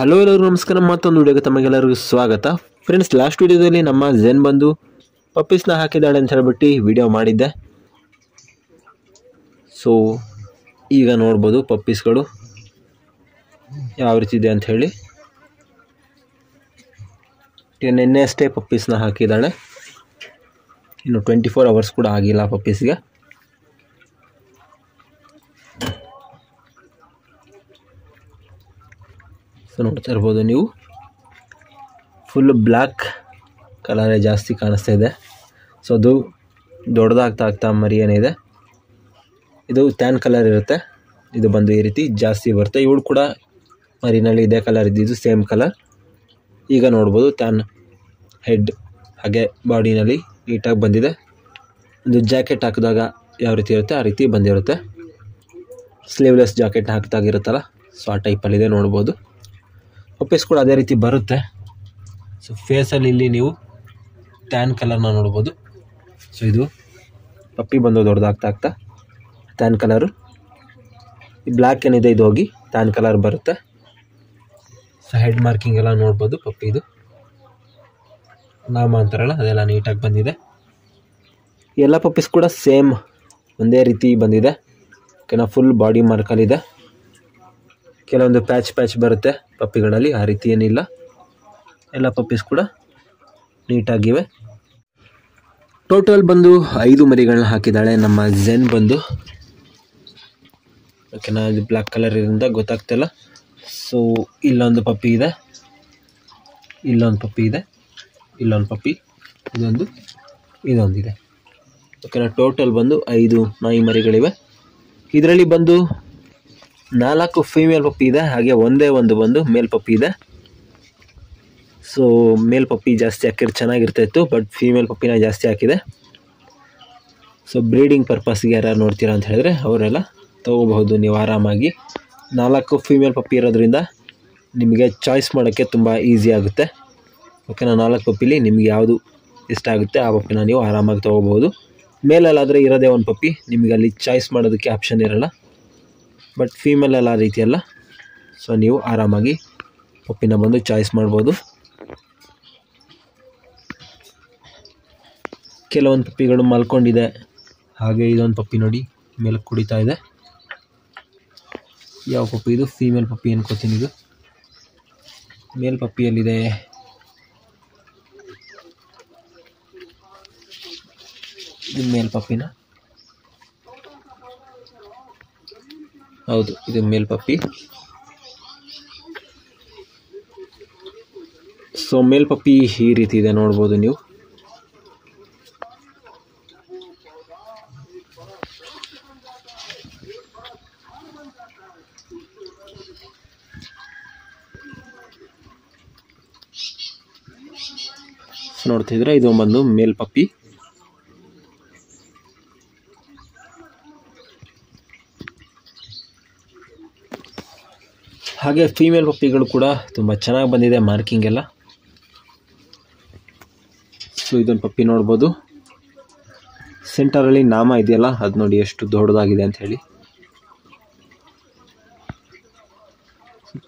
Hello ಎಲ್ಲರೂ ನಮಸ್ಕಾರ. ಮತ್ತೊಂದು ವಿಡಿಯೋಗೆ ತಮಗೆಲ್ಲರಿಗೂ ಸ್ವಾಗತ. ಫ್ರೆಂಡ್ಸ್, ಲಾಸ್ಟ್ ವಿಡಿಯೋದಲ್ಲಿ ನಮ್ಮ ಝೆನ್ ಬಂದು ಪಪ್ಪೀಸ್ನ ಹಾಕಿದ್ದಾಳೆ ಅಂತ ಹೇಳ್ಬಿಟ್ಟು ವಿಡಿಯೋ ಮಾಡಿದ್ದೆ. ಸೊ ಈಗ ನೋಡ್ಬೋದು ಪಪ್ಪೀಸ್ಗಳು ಯಾವ ರೀತಿ ಇದೆ ಅಂತ ಹೇಳಿ. ನಿನ್ನೆ ಅಷ್ಟೇ ಪಪ್ಪೀಸ್ನ ಹಾಕಿದ್ದಾಳೆ, ಇನ್ನು 24 hours ಕೂಡ ಆಗಿಲ್ಲ ಪಪ್ಪೀಸ್ಗೆ. ಸೊ ನೋಡ್ತಾ ಇರ್ಬೋದು ನೀವು, ಫುಲ್ ಬ್ಲ್ಯಾಕ್ ಕಲರೇ ಜಾಸ್ತಿ ಕಾಣಿಸ್ತಾ ಇದೆ. ಸೊ ಅದು ದೊಡ್ಡದಾಗ್ತಾ ಮರಿ ಏನಿದೆ ಇದು ಟ್ಯಾನ್ ಕಲರ್ ಇರುತ್ತೆ. ಇದು ಬಂದು ಈ ರೀತಿ ಜಾಸ್ತಿ ಬರುತ್ತೆ. ಇವಳು ಕೂಡ ಮರಿನಲ್ಲಿ ಇದೇ ಕಲರ್ ಇದ್ದಿದ್ದು, ಸೇಮ್ ಕಲರ್. ಈಗ ನೋಡ್ಬೋದು ಟ್ಯಾನ್ ಹೆಡ್ ಹಾಗೆ ಬಾಡಿನಲ್ಲಿ ನೀಟಾಗಿ ಬಂದಿದೆ. ಒಂದು ಜಾಕೆಟ್ ಹಾಕಿದಾಗ ಯಾವ ರೀತಿ ಇರುತ್ತೆ ಆ ರೀತಿ ಬಂದಿರುತ್ತೆ. ಸ್ಲೀವ್ಲೆಸ್ ಜಾಕೆಟ್ ಹಾಕಿದಾಗಿರುತ್ತಲ್ಲ, ಸೊ ಆ ಟೈಪಲ್ಲಿದೆ ನೋಡ್ಬೋದು. ಪಪ್ಪೀಸ್ ಕೂಡ ಅದೇ ರೀತಿ ಬರುತ್ತೆ. ಸೊ ಫೇಸಲ್ಲಿ ಇಲ್ಲಿ ನೀವು ಟ್ಯಾನ್ ಕಲರ್ನ ನೋಡ್ಬೋದು. ಸೊ ಇದು ಪಪ್ಪಿ ಬಂದು ದೊಡ್ಡದಾಗ್ತಾ ಟ್ಯಾನ್ ಕಲರು, ಈ ಬ್ಲ್ಯಾಕ್ ಏನಿದೆ ಇದು ಹೋಗಿ ಟ್ಯಾನ್ ಕಲರ್ ಬರುತ್ತೆ. ಸೊ ಹೆಡ್ ಮಾರ್ಕಿಂಗ್ ಎಲ್ಲ ನೋಡ್ಬೋದು. ಪಪ್ಪಿದು ನಾಮ ಅಂತಾರಲ್ಲ ಅದೆಲ್ಲ ನೀಟಾಗಿ ಬಂದಿದೆ. ಎಲ್ಲ ಪಪ್ಪೀಸ್ ಕೂಡ ಸೇಮ್ ಒಂದೇ ರೀತಿ ಬಂದಿದೆ. ಓಕೆನಾ, ಫುಲ್ ಬಾಡಿ ಮಾರ್ಕಲ್ಲಿದೆ. ಕೆಲವೊಂದು ಪ್ಯಾಚ್ ಬರುತ್ತೆ ಪಪ್ಪಿಗಳಲ್ಲಿ, ಆ ರೀತಿ ಏನಿಲ್ಲ. ಎಲ್ಲ ಪಪ್ಪೀಸ್ ಕೂಡ ನೀಟಾಗಿವೆ. ಟೋಟಲ್ ಬಂದು 5 ಮರಿಗಳನ್ನ ಹಾಕಿದ್ದಾಳೆ ನಮ್ಮ ಝೆನ್ ಬಂದು. ಓಕೆನಾ, ಇದು ಬ್ಲ್ಯಾಕ್ ಕಲರ್ ಇರೋದ್ರಿಂದ ಗೊತ್ತಾಗ್ತಿಲ್ಲ. ಸೊ ಇಲ್ಲೊಂದು ಪಪ್ಪಿ ಇದೆ, ಇಲ್ಲೊಂದು ಪಪ್ಪಿ ಇದೆ, ಇಲ್ಲೊಂದು ಪಪ್ಪಿ, ಇದೊಂದಿದೆ. ಓಕೆನಾ, ಟೋಟಲ್ ಬಂದು 5 ನಾಯಿ ಮರಿಗಳಿವೆ. ಇದರಲ್ಲಿ ಬಂದು 4 ಫೀಮೇಲ್ ಪಪ್ಪಿ ಇದೆ, ಹಾಗೆ ಒಂದೇ ಒಂದು ಬಂದು ಮೇಲ್ ಪಪ್ಪಿ ಇದೆ. ಸೊ ಮೇಲ್ ಪಪ್ಪಿ ಜಾಸ್ತಿ ಹಾಕಿದ್ರೆ ಚೆನ್ನಾಗಿರ್ತಾಯಿತ್ತು, ಬಟ್ ಫೀಮೇಲ್ ಪಪ್ಪಿನ ಜಾಸ್ತಿ ಹಾಕಿದೆ. ಸೊ ಬ್ರೀಡಿಂಗ್ ಪರ್ಪಸ್ಗೆ ಯಾರು ನೋಡ್ತೀರಾ ಅಂತ ಹೇಳಿದ್ರೆ ಅವರೆಲ್ಲ ತೊಗೋಬಹುದು ನೀವು ಆರಾಮಾಗಿ. 4 ಫೀಮೇಲ್ ಪಪ್ಪಿ ಇರೋದ್ರಿಂದ ನಿಮಗೆ ಚಾಯ್ಸ್ ಮಾಡೋಕ್ಕೆ ತುಂಬ ಈಸಿ ಆಗುತ್ತೆ. ಓಕೆನಾ, 4 ಪಪ್ಪಿಲಿ ನಿಮಗೆ ಯಾವುದು ಇಷ್ಟ ಆಗುತ್ತೆ ಆ ಪಪ್ಪಿನ ನೀವು ಆರಾಮಾಗಿ ತೊಗೋಬೋದು. ಮೇಲಲ್ಲಾದರೆ ಇರೋದೇ ಒಂದು ಪಪ್ಪಿ, ನಿಮಗೆ ಅಲ್ಲಿ ಚಾಯ್ಸ್ ಮಾಡೋದಕ್ಕೆ ಆಪ್ಷನ್ ಇರೋಲ್ಲ. ಬಟ್ ಫೀಮೇಲೆಲ್ಲ ಆ ರೀತಿ ಅಲ್ಲ. ಸೊ ನೀವು ಆರಾಮಾಗಿ ಪಪ್ಪಿನ ಬಂದು ಚಾಯ್ಸ್ ಮಾಡ್ಬೋದು. ಕೆಲವೊಂದು ಪಪ್ಪಿಗಳು ಮಲ್ಕೊಂಡಿದೆ, ಹಾಗೆ ಇದೊಂದು ಪಪ್ಪಿ ನೋಡಿ ಮೇಲೆ ಕುಡಿತಾ ಇದೆ. ಯಾವ ಪಪ್ಪಿ ಇದು? ಫೀಮೇಲ್ ಪಪ್ಪಿ ಅನ್ಕೋತೀನಿ. ಇದು ಮೇಲ್ ಪಪ್ಪಿಯಲ್ಲಿದೆ. ಇದು ಮೇಲ್ ಪಪ್ಪಿನ? ಹೌದು, ಇದು ಮೇಲ್ ಪಪ್ಪಿ. ಸೊ ಮೇಲ್ ಪಪ್ಪಿ ಈ ರೀತಿ ಇದೆ ನೋಡ್ಬೋದು ನೀವು. ನೋಡ್ತಿದ್ರೆ ಇದು ಬಂದು ಮೇಲ್ ಪಪ್ಪಿ. ಹಾಗೆ ಫೀಮೇಲ್ ಪಪ್ಪಿಗಳು ಕೂಡ ತುಂಬ ಚೆನ್ನಾಗಿ ಬಂದಿದೆ, ಮಾರ್ಕಿಂಗ್ ಎಲ್ಲ. ಸೊ ಇದೊಂದು ಪಪ್ಪಿ ನೋಡ್ಬೋದು. ಸೆಂಟರಲ್ಲಿ ನಾಮ ಇದೆಯಲ್ಲ, ಅದು ನೋಡಿ ಎಷ್ಟು ದೊಡ್ಡದಾಗಿದೆ ಅಂತ ಹೇಳಿ.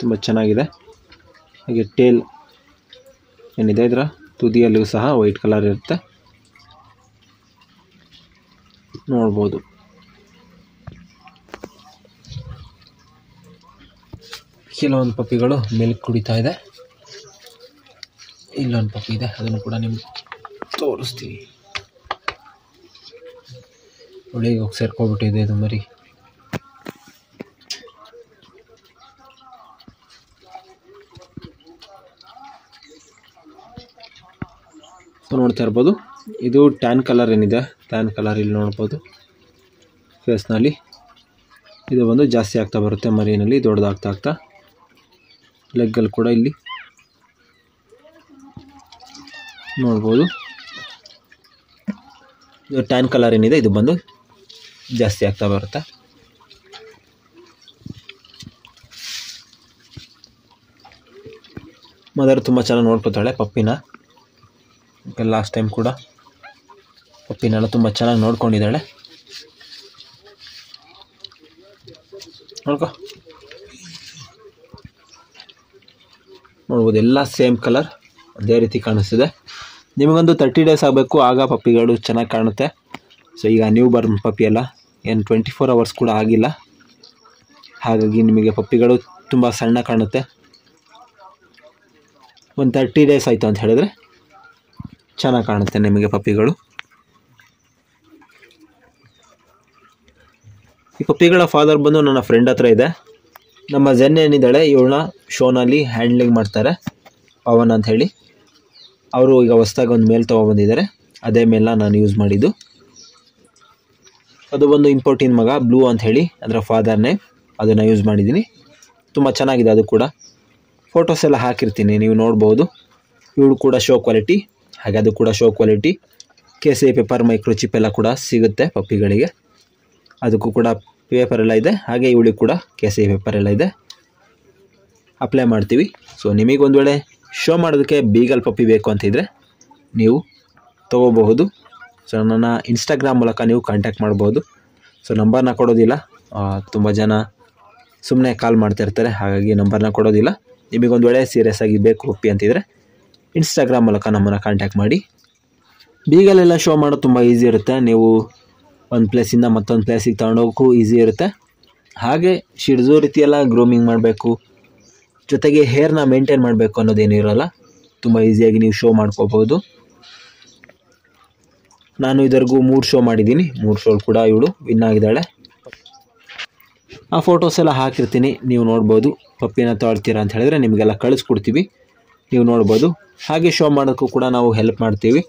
ತುಂಬ ಚೆನ್ನಾಗಿದೆ. ಹಾಗೆ ಟೇಲ್ ಏನಿದೆ ಇದರ ತುದಿಯಲ್ಲೂ ಸಹ ವೈಟ್ ಕಲರ್ ಇರುತ್ತೆ ನೋಡ್ಬೋದು. ಕೆಲವೊಂದು ಪಪ್ಪಿಗಳು ಮಿಲ್ಕ್ ಕುಡಿತಾ ಇದೆ. ಇಲ್ಲೊಂದು ಪಪ್ಪಿ ಇದೆ, ಅದನ್ನು ಕೂಡ ನಿಮ್ಗೆ ತೋರಿಸ್ತೀವಿ. ಒಳಗೆ ಹೋಗಿ ಸೇರ್ಕೊಬಿಟ್ಟಿದೆ ಇದು ಮರಿ. ಸೊ ನೋಡ್ತಾ ಇರ್ಬೋದು, ಇದು ಟ್ಯಾನ್ ಕಲರ್ ಏನಿದೆ, ಟ್ಯಾನ್ ಕಲರ್ ಇಲ್ಲಿ ನೋಡ್ಬೋದು ಫೇಸ್ನಲ್ಲಿ. ಇದು ಬಂದು ಜಾಸ್ತಿ ಆಗ್ತಾ ಬರುತ್ತೆ ಮರಿನಲ್ಲಿ, ದೊಡ್ಡದಾಗ್ತಾ ಲೆಗ್ಗಲ್ಲಿ ಕೂಡ ಇಲ್ಲಿ ನೋಡ್ಬೋದು. ಇದು ಟ್ಯಾನ್ ಕಲರ್ ಏನಿದೆ ಇದು ಬಂದು ಜಾಸ್ತಿ ಆಗ್ತಾ ಬರುತ್ತೆ. ಮದರ್ ತುಂಬ ಚೆನ್ನಾಗಿ ನೋಡ್ಕೊತಾಳೆ ಪಪ್ಪಿನ. ಲಾಸ್ಟ್ ಟೈಮ್ ಕೂಡ ಪಪ್ಪಿನೆಲ್ಲ ತುಂಬ ಚೆನ್ನಾಗಿ ನೋಡ್ಕೊಂಡಿದ್ದಾಳೆ. ನೋಡ್ಕೊ. ನೋಡ್ಬೋದು, ಎಲ್ಲ ಸೇಮ್ ಕಲರ್ ಅದೇ ರೀತಿ ಕಾಣಿಸ್ತಿದೆ. ನಿಮಗೊಂದು 30 ಡೇಸ್ ಆಗಬೇಕು, ಆಗ ಪಪ್ಪಿಗಳು ಚೆನ್ನಾಗಿ ಕಾಣುತ್ತೆ. ಸೊ ಈಗ ನ್ಯೂ ಬರ್ನ್ ಪಪ್ಪಿ ಎಲ್ಲ ಏನು 24 ಅವರ್ಸ್ ಕೂಡ ಆಗಿಲ್ಲ, ಹಾಗಾಗಿ ನಿಮಗೆ ಪಪ್ಪಿಗಳು ತುಂಬ ಸಣ್ಣ ಕಾಣುತ್ತೆ. ಒಂದು 30 ಡೇಸ್ ಆಯಿತು ಅಂತ ಹೇಳಿದ್ರೆ ಚೆನ್ನಾಗಿ ಕಾಣುತ್ತೆ ನಿಮಗೆ ಪಪ್ಪಿಗಳು. ಈ ಪಪ್ಪಿಗಳ ಫಾದರ್ ಬಂದು ನನ್ನ ಫ್ರೆಂಡ್ ಹತ್ರ ಇದೆ. ನಮ್ಮ ಜೆನ್ ಏನಿದ್ದಾಳೆ ಇವಳನ್ನ ಶೋನಲ್ಲಿ ಹ್ಯಾಂಡ್ಲಿಂಗ್ ಮಾಡ್ತಾರೆ, ಪವನ್ ಅಂತ ಹೇಳಿ. ಅವರು ಈಗ ಹೊಸದಾಗಿ ಒಂದು ಮೇಲ್ ತೊಗೊಬಂದಿದ್ದಾರೆ, ಅದೇ ಮೇಲ್ನ ನಾನು ಯೂಸ್ ಮಾಡಿದ್ದು. ಅದು ಒಂದು ಇಂಪೋರ್ಟಿನ್ ಮಗ ಬ್ಲೂ ಅಂತ ಹೇಳಿ, ಅದರ ಫಾದರ್ನೇ, ಅದನ್ನು ಯೂಸ್ ಮಾಡಿದ್ದೀನಿ. ತುಂಬ ಚೆನ್ನಾಗಿದೆ ಅದು ಕೂಡ. ಫೋಟೋಸ್ ಎಲ್ಲ ಹಾಕಿರ್ತೀನಿ, ನೀವು ನೋಡ್ಬೋದು. ಇವಳು ಕೂಡ ಶೋ ಕ್ವಾಲಿಟಿ, ಹಾಗೆ ಅದು ಕೂಡ show quality. KCI paper microchip ಎಲ್ಲ ಕೂಡ ಸಿಗುತ್ತೆ ಪಪ್ಪಿಗಳಿಗೆ, ಅದಕ್ಕೂ ಕೂಡ ಪೇಪರ್ ಎಲ್ಲ ಇದೆ. ಹಾಗೆ ಇವಳಿಗೆ ಕೂಡ KCI ಪೇಪರ್ ಎಲ್ಲ ಇದೆ, ಅಪ್ಲೈ ಮಾಡ್ತೀವಿ. ಸೊ ನಿಮಗೊಂದು ವೇಳೆ ಶೋ ಮಾಡೋದಕ್ಕೆ ಬೀಗಲ್ ಪಪ್ಪಿ ಬೇಕು ಅಂತಿದ್ರೆ ನೀವು ತೊಗೋಬಹುದು. ಸೊ ನನ್ನ ಇನ್ಸ್ಟಾಗ್ರಾಮ್ ಮೂಲಕ ನೀವು ಕಾಂಟ್ಯಾಕ್ಟ್ ಮಾಡ್ಬೋದು. ಸೊ ನಂಬರ್ನ ಕೊಡೋದಿಲ್ಲ, ತುಂಬ ಜನ ಸುಮ್ಮನೆ ಕಾಲ್ ಮಾಡ್ತಾಯಿರ್ತಾರೆ, ಹಾಗಾಗಿ ನಂಬರ್ನ ಕೊಡೋದಿಲ್ಲ. ನಿಮಗೊಂದು ವೇಳೆ ಸೀರಿಯಸ್ ಆಗಿ ಬೇಕು ಪಪ್ಪಿ ಅಂತಿದ್ರೆ ಇನ್ಸ್ಟಾಗ್ರಾಮ್ ಮೂಲಕ ನಮ್ಮನ್ನು ಕಾಂಟ್ಯಾಕ್ಟ್ ಮಾಡಿ. ಬೀಗಲೆಲ್ಲ ಶೋ ಮಾಡೋದು ತುಂಬ ಈಸಿ ಇರುತ್ತೆ. ನೀವು ಒಂದು ಪ್ಲೇಸಿಂದ ಮತ್ತೊಂದು ಪ್ಲೇಸಿಗೆ ತೊಗೊಂಡೋಗೋಕ್ಕೂ ಈಸಿ ಇರುತ್ತೆ. ಹಾಗೆ ಶಿಡ್ಜು ರೀತಿಯೆಲ್ಲ ಗ್ರೂಮಿಂಗ್ ಮಾಡಬೇಕು, ಜೊತೆಗೆ ಹೇರ್ನ ಮೇಂಟೈನ್ ಮಾಡಬೇಕು ಅನ್ನೋದೇನು ಇರೋಲ್ಲ. ತುಂಬ ಈಸಿಯಾಗಿ ನೀವು ಶೋ ಮಾಡ್ಕೋಬೋದು. ನಾನು ಇದರಿಗೂ 3 ಶೋ ಮಾಡಿದ್ದೀನಿ, 3 ಶೋ ಕೂಡ ಇವಳು ವಿನ್ ಆಗಿದ್ದಾಳೆ. ಆ ಫೋಟೋಸ್ ಎಲ್ಲ ಹಾಕಿರ್ತೀನಿ, ನೀವು ನೋಡ್ಬೋದು. ಪಪ್ಪಿನ ತೊಗೊಳ್ತೀರಾ ಅಂತ ಹೇಳಿದ್ರೆ ನಿಮಗೆಲ್ಲ ಕಳಿಸ್ಕೊಡ್ತೀವಿ, ನೀವು ನೋಡ್ಬೋದು. ಹಾಗೆ ಶೋ ಮಾಡೋಕ್ಕೂ ಕೂಡ ನಾವು ಹೆಲ್ಪ್ ಮಾಡ್ತೀವಿ,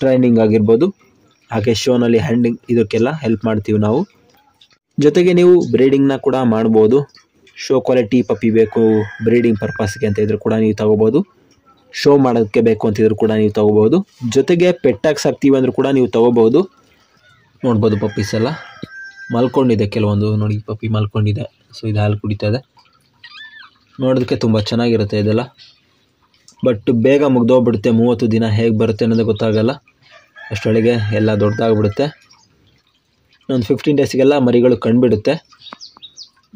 ಟ್ರೈನಿಂಗ್ ಆಗಿರ್ಬೋದು, ಹಾಗೆ ಶೋನಲ್ಲಿ ಹ್ಯಾಂಡಿಂಗ್ ಇದಕ್ಕೆಲ್ಲ ಹೆಲ್ಪ್ ಮಾಡ್ತೀವಿ ನಾವು. ಜೊತೆಗೆ ನೀವು ಬ್ರೀಡಿಂಗ್ನ ಕೂಡ ಮಾಡ್ಬೋದು. ಶೋ ಕ್ವಾಲಿಟಿ ಪಪ್ಪಿ ಬೇಕು ಬ್ರೀಡಿಂಗ್ ಪರ್ಪಸ್ಗೆ ಅಂತ ಇದ್ರೂ ಕೂಡ ನೀವು ತೊಗೋಬೋದು. ಶೋ ಮಾಡೋದಕ್ಕೆ ಬೇಕು ಅಂತಿದ್ರು ಕೂಡ ನೀವು ತೊಗೋಬೋದು. ಜೊತೆಗೆ ಪೆಟ್ಟಾಗಿ ಸಾಕ್ತೀವಿ ಅಂದರೂ ಕೂಡ ನೀವು ತೊಗೋಬೋದು. ನೋಡ್ಬೋದು ಪಪ್ಪೀಸ್ ಎಲ್ಲ ಮಲ್ಕೊಂಡಿದೆ, ಕೆಲವೊಂದು ನೋಡಿ ಪಪ್ಪಿ ಮಲ್ಕೊಂಡಿದೆ. ಸೊ ಇದು ಹಾಲು ಕುಡಿತಾ ಇದೆ, ನೋಡೋದಕ್ಕೆ ತುಂಬ ಚೆನ್ನಾಗಿರುತ್ತೆ ಇದೆಲ್ಲ. ಬಟ್ ಬೇಗ ಮುಗ್ದೋಗ್ಬಿಡುತ್ತೆ, 30 ದಿನ ಹೇಗೆ ಬರುತ್ತೆ ಅನ್ನೋದು ಗೊತ್ತಾಗಲ್ಲ, ಅಷ್ಟರೊಳಗೆ ಎಲ್ಲ ದೊಡ್ಡದಾಗ್ಬಿಡುತ್ತೆ. ಒಂದು 15 ಡೇಸಿಗೆಲ್ಲ ಮರಿಗಳು ಕಂಡುಬಿಡುತ್ತೆ.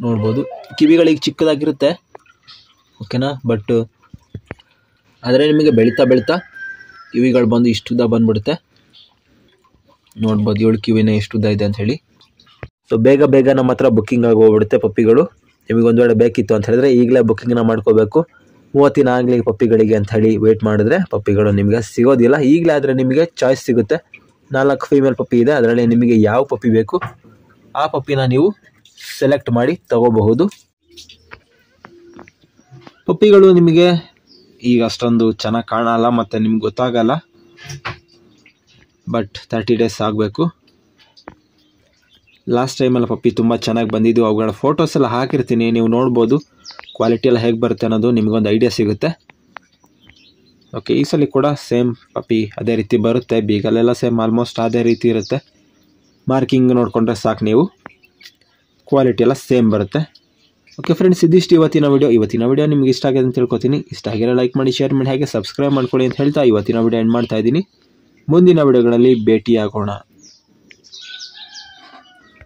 ನೋಡ್ಬೋದು ಕಿವಿಗಳಿಗೆ ಚಿಕ್ಕದಾಗಿರುತ್ತೆ, ಓಕೆನಾ. ಬಟ್ ಆದರೆ ನಿಮಗೆ ಬೆಳೀತಾ ಬೆಳೀತಾ ಕಿವಿಗಳು ಬಂದು ಇಷ್ಟುದ್ದ ಬಂದುಬಿಡುತ್ತೆ. ನೋಡ್ಬೋದು ಇವಳು ಕಿವಿನೇ ಇಷ್ಟುದ್ದ ಇದೆ ಅಂಥೇಳಿ. ಸೊ ಬೇಗ ಬೇಗ ನಮ್ಮ ಹತ್ರ ಬುಕ್ಕಿಂಗ್ ಆಗಿ ಹೋಗ್ಬಿಡುತ್ತೆ ಪಪ್ಪಿಗಳು. ನಿಮಗೊಂದು ವೇಳೆ ಬೇಕಿತ್ತು ಅಂತ ಹೇಳಿದ್ರೆ ಈಗಲೇ ಬುಕ್ಕಿಂಗ್ನ ಮಾಡ್ಕೋಬೇಕು. 30 ದಿನ ಆಗಲಿ ಪಪ್ಪಿಗಳಿಗೆ ಅಂಥೇಳಿ ವೆಯ್ಟ್ ಮಾಡಿದ್ರೆ ಪಪ್ಪಿಗಳು ನಿಮಗೆ ಸಿಗೋದಿಲ್ಲ. ಈಗಲೇ ಆದರೆ ನಿಮಗೆ ಚಾಯ್ಸ್ ಸಿಗುತ್ತೆ. 4 ಫೀಮೇಲ್ ಪಪ್ಪಿ ಇದೆ, ಅದರಲ್ಲಿ ನಿಮಗೆ ಯಾವ ಪಪ್ಪಿ ಬೇಕು ಆ ಪಪ್ಪಿನ ನೀವು ಸೆಲೆಕ್ಟ್ ಮಾಡಿ ತಗೋಬಹುದು. ಪಪ್ಪಿಗಳು ನಿಮಗೆ ಈಗ ಅಷ್ಟೊಂದು ಚೆನ್ನಾಗಿ ಕಾಣಲ್ಲ ಮತ್ತು ನಿಮ್ಗೆ ಗೊತ್ತಾಗಲ್ಲ, ಬಟ್ 30 ಡೇಸ್ ಆಗಬೇಕು. ಲಾಸ್ಟ್ ಟೈಮೆಲ್ಲ ಪಪ್ಪಿ ತುಂಬ ಚೆನ್ನಾಗಿ ಬಂದಿದ್ದು, ಅವುಗಳ ಫೋಟೋಸ್ ಎಲ್ಲ ಹಾಕಿರ್ತೀನಿ, ನೀವು ನೋಡ್ಬೋದು. ಕ್ವಾಲಿಟಿ ಎಲ್ಲ ಹೇಗೆ ಬರುತ್ತೆ ಅನ್ನೋದು ನಿಮಗೊಂದು ಐಡಿಯಾ ಸಿಗುತ್ತೆ. ಓಕೆ, ಈ ಸಲ ಕೂಡ ಸೇಮ್ ಪಪ್ಪಿ ಅದೇ ರೀತಿ ಬರುತ್ತೆ. ಬೀಗಲೆಲ್ಲ ಸೇಮ್ ಆಲ್ಮೋಸ್ಟ್ ಅದೇ ರೀತಿ ಇರುತ್ತೆ. ಮಾರ್ಕಿಂಗ್ ನೋಡಿಕೊಂಡ್ರೆ ಸಾಕು, ನೀವು ಕ್ವಾಲಿಟಿ ಎಲ್ಲ ಸೇಮ್ ಬರುತ್ತೆ. ಓಕೆ ಫ್ರೆಂಡ್ಸ್, ಇದಿಷ್ಟು ಇವತ್ತಿನ ವಿಡಿಯೋ ನಿಮ್ಗೆ ಇಷ್ಟ ಆಗಿದೆ ಅಂತ ತಿಳ್ಕೊತೀನಿ. ಇಷ್ಟ ಆಗಿರೋ ಲೈಕ್ ಮಾಡಿ, ಶೇರ್ ಮಾಡಿ, ಹಾಗೆ ಸಬ್ಸ್ಕ್ರೈಬ್ ಮಾಡ್ಕೊಳ್ಳಿ ಅಂತ ಹೇಳ್ತಾ ಇವತ್ತಿನ ವಿಡಿಯೋ ಎಂಡ್ ಮಾಡ್ತಾ ಇದ್ದೀನಿ. ಮುಂದಿನ ವಿಡಿಯೋಗಳಲ್ಲಿ ಭೇಟಿಯಾಗೋಣ.